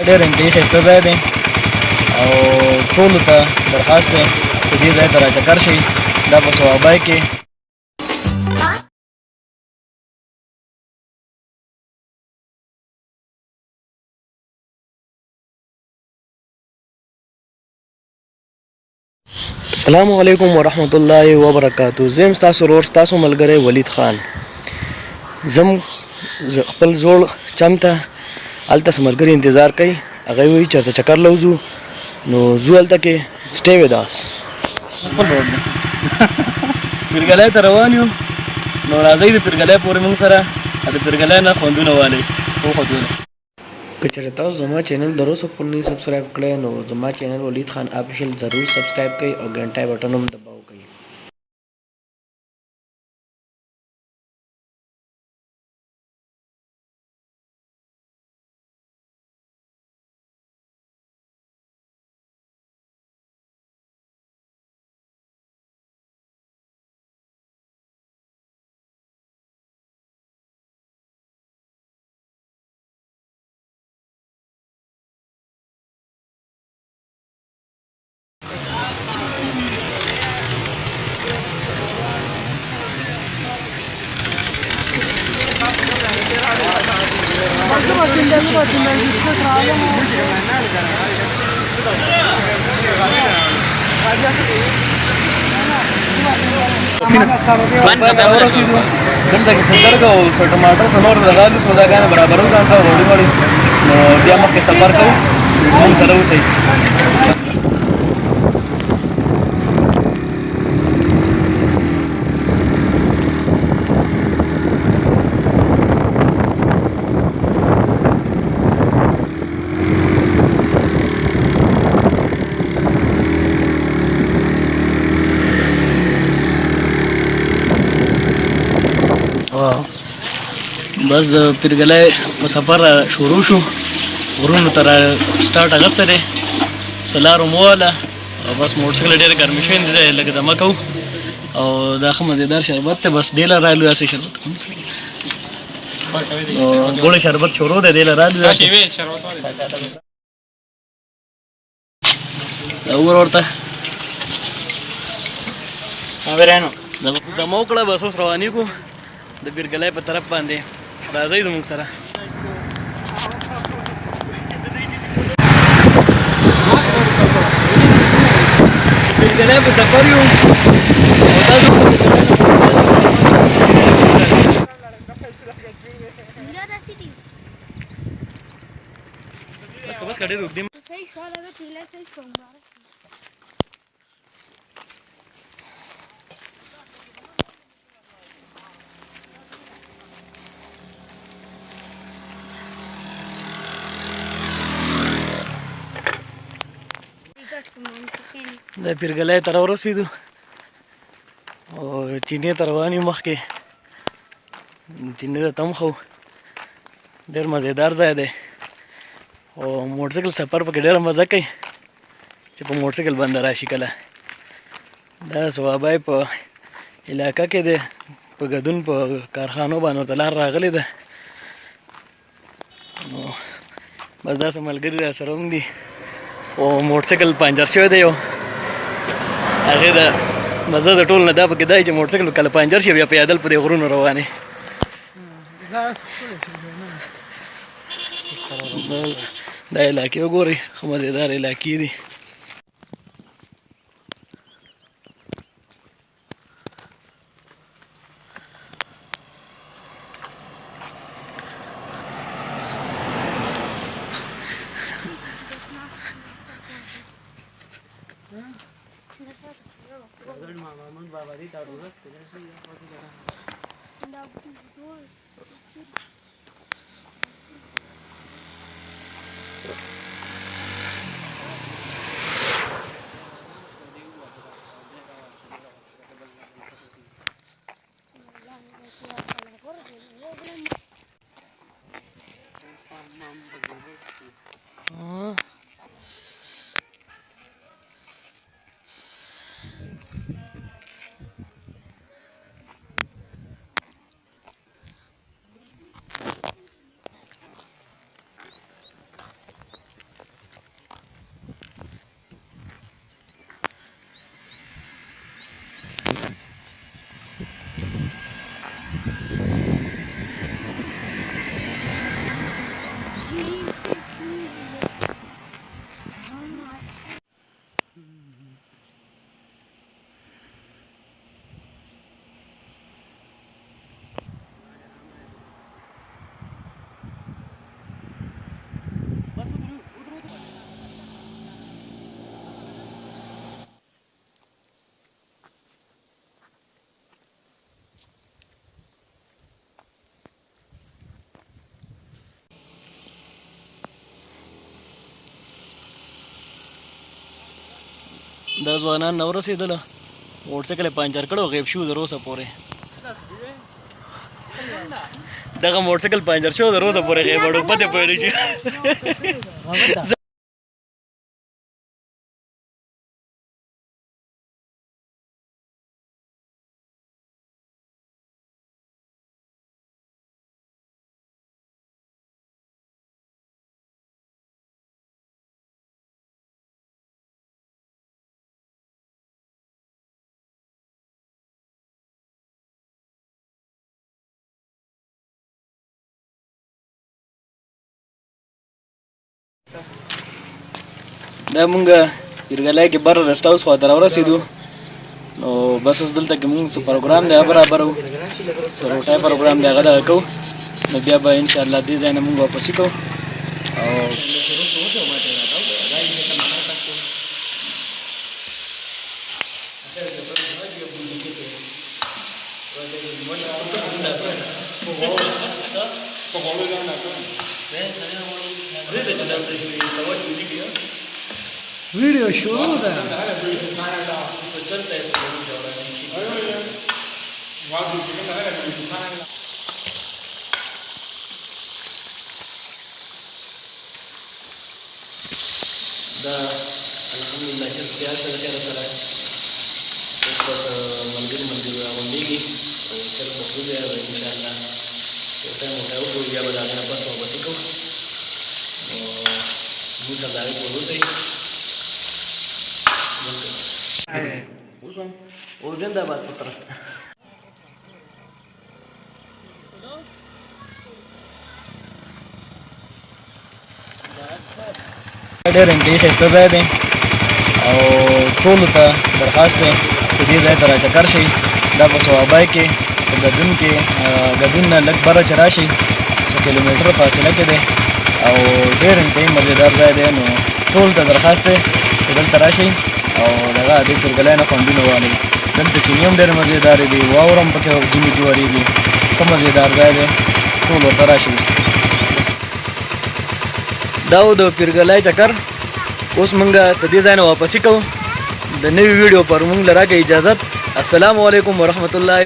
ډېر انتهایی ښایسته ځای دی او ټولو ته درخواست دی چې دې ځای ته راچکر شئ دا په صوابی کې السلام علیکم ورحمت الله وبرکاتو. زه یم ستاسو ورور ستاسو ملګری ولید خان. زم خپل زوړ چم ته هلته څه ملګري انتظار کوي، هغوی وایي چېرته چکر له وځو نو ځو هلته کې سټې وید اس. خپل روډ دی پیرګلی ته روان یو نو راځئ د پیرګلی پورې موږ سره د پیرګلی نه خوندونه والئ وخوځو. که چېرې تاسو زما چینل د اوسه پورې نه سبسکرایب کړی نو زما چینل ولید خان آفیشیل ضرور سبسکرایب کړئ او ګنټۍ بټن هم دباو کړئ. دلته کې څه چرګ او څه ټماټر څه نور دغه سوداګانې برابرو ځان ته وړي وړي نو بیا مخکې سفر کوو موږ سره اوسئ. بس د پیرګلی په سفر شروع شو، غرونو ته را سټارټ اخیستی دی، څه لار مو ووهله او بس موټرسایکل ډېر ګرمې شوي دي لږ دمه کوو او دا ښه مزېدار شربت دی. بس دې له رالو داسې شربت ګوړې شربت شروع دی، دې له رالو اور ورته دمه وکړه. بس اوس روانېږو د پیرګلی په طرف باندې. راځئ زموږ سره. پیرګلی په سفر یو او تاسو بس که ډېر اوږدې د پیرګلی ته راورسېدو او چینې ته روان یو. مخکې چینې ته تم ښو، ډېر مزېدار ځای دی او موټرسایکل سفر پکې ډېره مزه کوي چې په موټرسایکل باندې راشي. کله دا صوابی په علاقه کې دی، په ګدون په کارخانو باندې ورته لار راغلې ده نو بس داسې ملګري را سره هم دي او موټرسایکل پنچر شوی دی یو. هغې د مزه د ټول نه دا پکې دی چې موټرسایکل کله پنچر شي بیا پیادل په دې غرونو روانې. دا علاقې وګورئ، ښه مزېدار علاقې دي. د ځوانان نه ورسېدله موټرسایکل یې پنچر کړی و غیب شو تر اوسه پورې دغه موټرسایکل پنچر شو تر اوسه پورې غیب اړو پته پوهېږي چې دا مونږ پیرګلای کې بر رسټ هاوس خواته راورسېدو نو بس اوس دلته کې مونږ څه پروګرام دی برابر و څه روټۍ پروګرام دی هغه دغه کوو نو بیا به انشاءالله دې ځای نه مونږ واپسي کوو او ویډیو شروع ده دا الحمدلله چې بیا سره سره اوس بس ملګري راغونډېږي او چل مخلوق دی انشاءالله یو ټایم ورته وکړو بیا به د هغې نه پس واپسې کوو نو موږ سره د هغې پورې اوسئ او زنده باد پتر ډېر انتهایی ښایسته ځای دی او ټولو ته درخواست دی چې دې ځای ته راچکر شئ دا په صوابای کې په ګدون کې ګدون نه لږ بره چې راشئ 100 کیلومتره فاصله کې دی او ډېر انتهایی مزېدار ځای دی نو ټولو ته درخواست دی چې دلته راشئ او دغه دې پیرګلای نه خوندونه واخلئ دلته چینې هم ډېرې مزېدارې دي واوره هم پکې ځینې کې ورېږي ښه مزېدار ځای دی ټول ورته راشئ دا و د پیرګلای چکر اوس مونږ د دې ځای نه واپسې کوو د نوي ویډیو پر مونږ له راکړئ اجازت السلام علیکم ورحمت الله